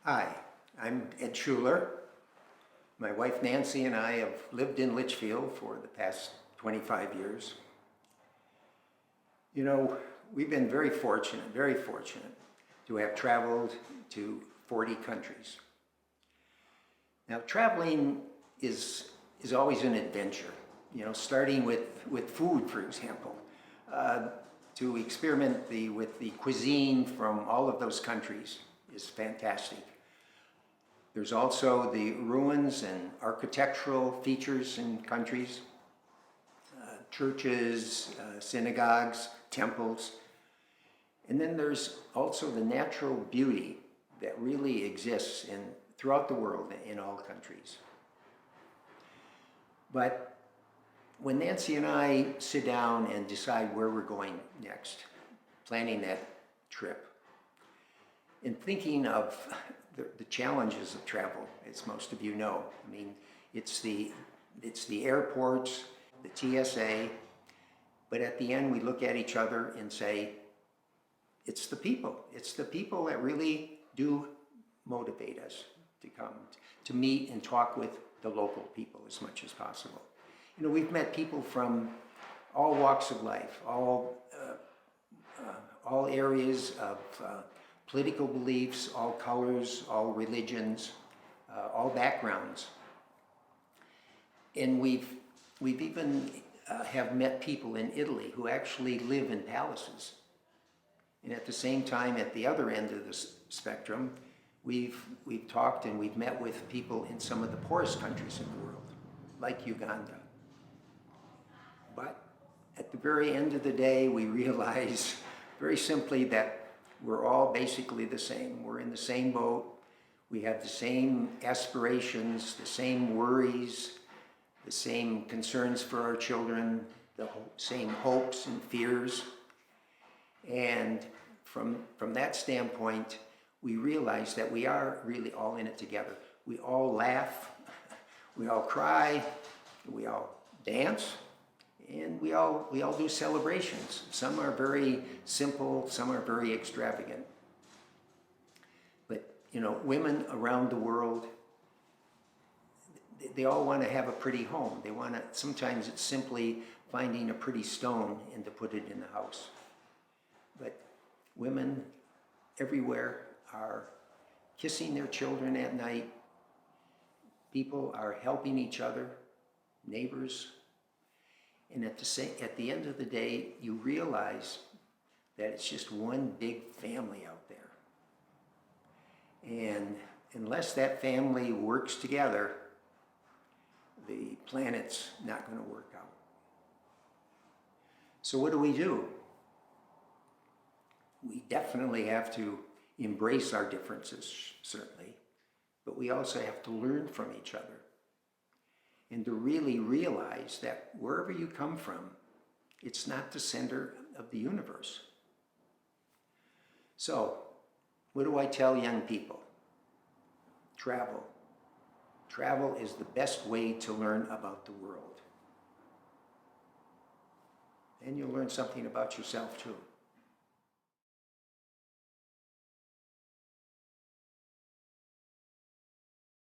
Hi, I'm Ed Schuler. My wife Nancy and I have lived in Litchfield for the past 25 years. You know, we've been very fortunate to have traveled to 40 countries. Now, traveling is always an adventure, starting with food, for example, to experiment with the cuisine from all of those countries is fantastic. There's also the ruins and architectural features in countries, churches, synagogues, temples. And then there's also the natural beauty that really exists throughout the world in all countries. But when Nancy and I sit down and decide where we're going next, planning that trip, and thinking of the challenges of travel, as most of you know. I mean, it's the airports, the TSA, but at the end we look at each other and say, it's the people. It's the people that really do motivate us to come, to meet and talk with the local people as much as possible. We've met people from all walks of life, all areas of political beliefs, all colors, all religions, all backgrounds. And we've even have met people in Italy who actually live in palaces. And at the same time, at the other end of the spectrum, we've talked and we've met with people in some of the poorest countries in the world, like Uganda. But at the very end of the day, we realize very simply that we're all basically the same. We're in the same boat. We have the same aspirations, the same worries, the same concerns for our children, the same hopes and fears. And from that standpoint, we realize that we are really all in it together. We all laugh, we all cry, we all dance, and we all do celebrations. Some are very simple, some are very extravagant. But, women around the world, they all want to have a pretty home. They want to, sometimes it's simply finding a pretty stone and to put it in the house. But women everywhere are kissing their children at night. People are helping each other, neighbors. And at the end of the day, you realize that it's just one big family out there. And unless that family works together, the planet's not going to work out. So what do? We definitely have to embrace our differences, certainly, but we also have to learn from each other. And to really realize that wherever you come from, it's not the center of the universe. So, what do I tell young people? Travel. Travel is the best way to learn about the world. And you'll learn something about yourself too.